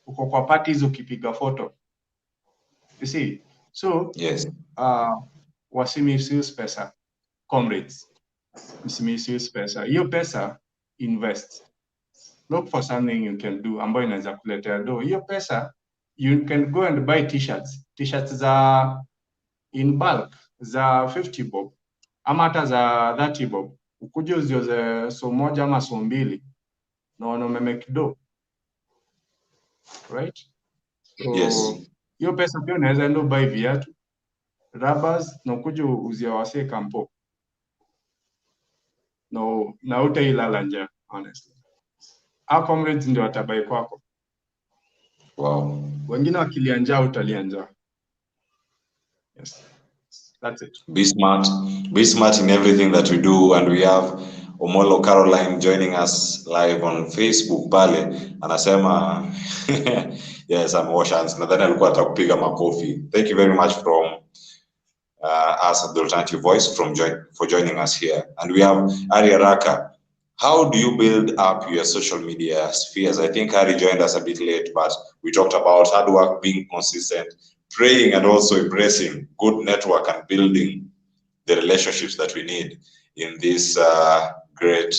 uko kwa parties ukipiga foto. You see? So, Yes. Wasimisi pesa. Comrades, msimisi pesa. Hiyo pesa, invest. Look for something you can do ambayo inaweza kuletea do. Hiyo pesa, you can go and buy t-shirts. T-shirts za in bulk za 50 bob ama hata za 30 bob. Ukuje uzioze so moja ama so mbili na umemake do. Right? So, Yes. hiyo pesa pia unaweza enda buy viatu, rubbers, na ukuje uzia wasee kampo. No, na utailala njaa, honestly. Our comrades ndio watabai kwako. Wow. Wengine wakilia njaa utalia njaa. Yes. That's it. Be smart. Be smart in everything that we do, and we have Omolo Caroline joining us live on Facebook pale. Anasema yes, ameosha hands. Nadhani alikuwa atakupiga makofi. Thank you very much from us at the Alternative Voice for joining us here. And we have Ari Araka. How do you build up your social media spheres? I think Ari joined us a bit late, but we talked about hard work, being consistent, praying, and also embracing good network and building the relationships that we need in these great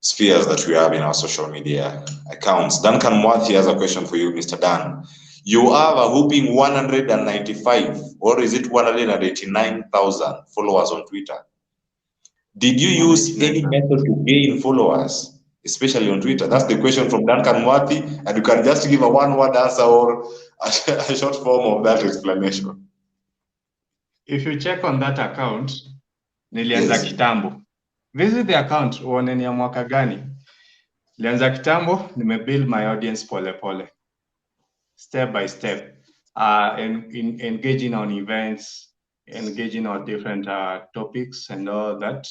spheres that we have in our social media accounts. Duncan Maithya has a question for you, Mr. Dan. You have a whooping 195, or is it 189,000 followers on Twitter. Did you use any method to gain followers, especially on Twitter? That's the question from Duncan Maithya, and you can just give a one-word answer or a short form of that explanation. If you check on that account, nilianza kitambo. Visit the account, uone ni ya mwaka gani. Nilianza kitambo, nimebuild my audience pole pole. Step by step. Engaging on events, engaging on different topics and all that.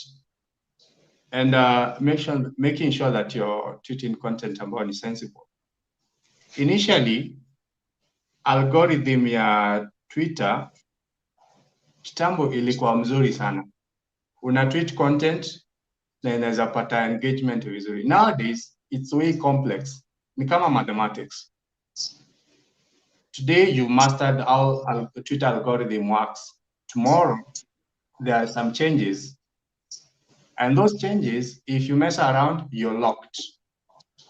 And making sure that you're tweeting content ambao ni sensible. Initially, algorithm ya Twitter kitambo ilikuwa mzuri sana. Una tweet content na inaweza pata engagement vizuri. Nowadays, it's way complex. Ni kama mathematics. Today, you mastered how the Twitter algorithm works. Tomorrow, there are some changes. And those changes, if you mess around, you're locked.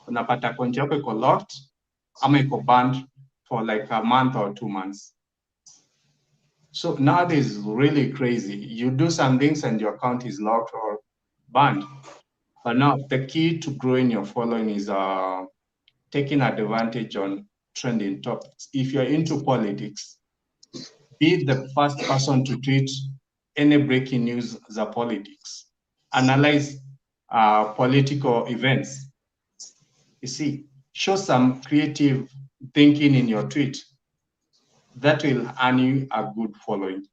Unapata account yako iko locked, ama iko banned for like a month or 2 months. So nowadays is really crazy. You do some things and your account is locked or banned. But now the key to growing your following is taking advantage on trending topics. If you're into politics, be the first person to tweet any breaking news za politics. Analyze political events. You see, show some creative thinking in your tweet. That will earn you a good following.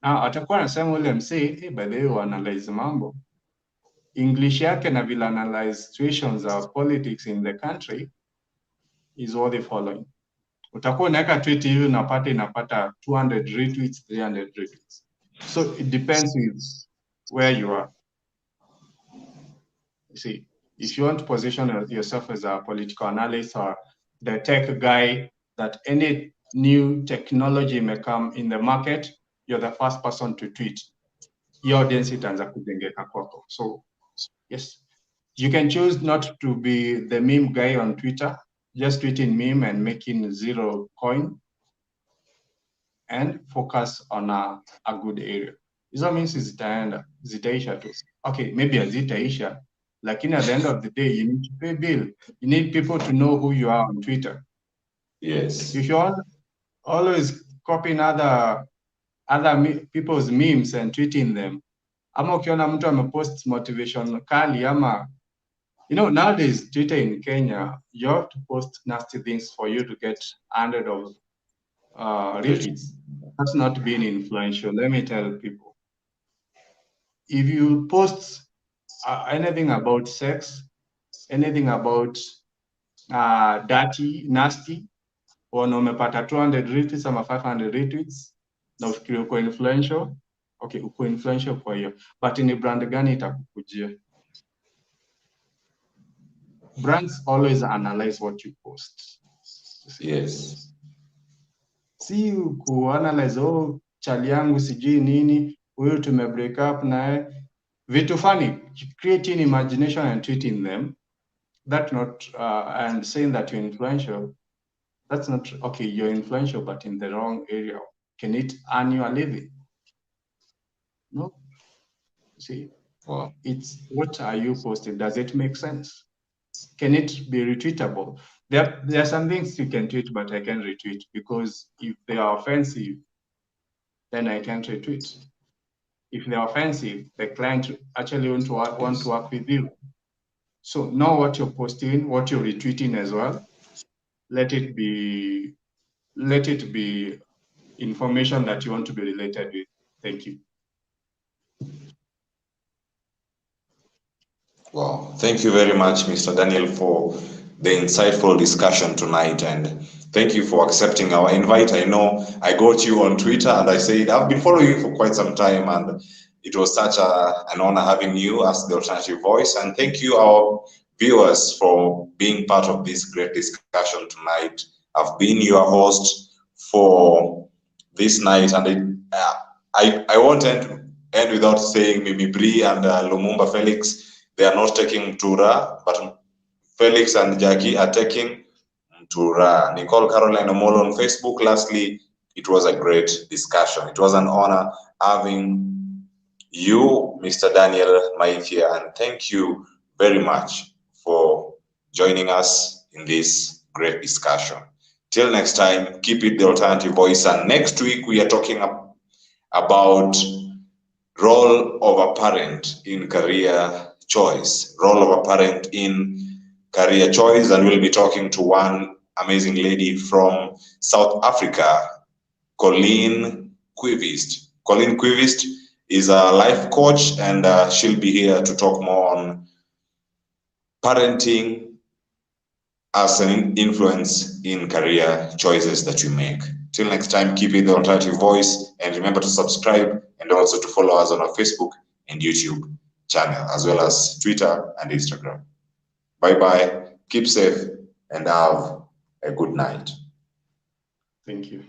Now, atakuwa anasema ule msee, by the way, analyze mambo. English yake na vile analyze situations of politics in the country is worth following. Utakuwa unaweka tweet hivi inapata 200 retweets, 300 retweets. So it depends with where you are. You see, if you want to position yourself as a political analyst or the tech guy, that any new technology may come in the market, you're the first person to tweet. Your audience itaanza kujengeka kwako. So, yes, you can choose not to be the meme guy on Twitter, just tweeting meme and making 0 coin, and focus on a good area. Hizo means zitaisha tu. Okay, maybe zitaisha, lakini at the end of the day, you need to pay bill. You need people to know who you are on Twitter. Yes. If you're always copying other people's memes and tweeting them, ama ukiona mtu amepost motivation kali ama You know, nowadays, Twitter in Kenya, you have to post nasty things for you to get 100 of retweets. That's not being influential. Let me tell people. If you post anything about sex, anything about dirty, nasty, wana umepata 200 retweets ama 500 retweets, na ufikiri uko influential, okay, uko influential kwa hiyo, but ni brand gani itakukujia? Brands always analyze what you post. Yes. Si kuanalyze, oh, chali yangu sijui nini, huyu tume break up naye, vitu funny, creating imagination and tweeting them, that not and saying that you're influential, that's not okay. You're influential, but in the wrong area. Can it earn you a living? No. See, Wow. it's what are you posting? Does it make sense? Can it be retweetable? There are some things you can tweet, but I can retweet because if they are offensive, then I can't retweet. If they're offensive, the client actually want to work with you. So know what you're posting, what you're retweeting as well. Let it be information that you want to be related with. Thank you. Wow. Thank you very much, Mr. Daniel, for the insightful discussion tonight, and thank you for accepting our invite. I know I got you on Twitter and I said I've been following you for quite some time, and it was such an honor having you as the alternative voice. And thank you, our viewers, for being part of this great discussion tonight. I've been your host for this night, and I won't end without saying Mimi Bree and Lumumba Felix. They are not taking Tura, but Felix and Jackie are taking Tura. Nicole Caroline Omolo on Facebook. Lastly, it was a great discussion. It was an honor having you, Mr. Daniel Maithya, and thank you very much for joining us in this great discussion. Till next time, keep it the alternative voice. And next week, we are talking about role of a parent in career choice. Role of a parent in career choice, and we'll be talking to one amazing lady from South Africa, Colleen Quivist. Colleen Quivist is a life coach, and she'll be here to talk more on parenting as an influence in career choices that you make. Till next time, keep it the alternative voice, and remember to subscribe and also to follow us on our Facebook and YouTube channel, as well as Twitter and Instagram. Bye-bye, keep safe, and have a good night. Thank you.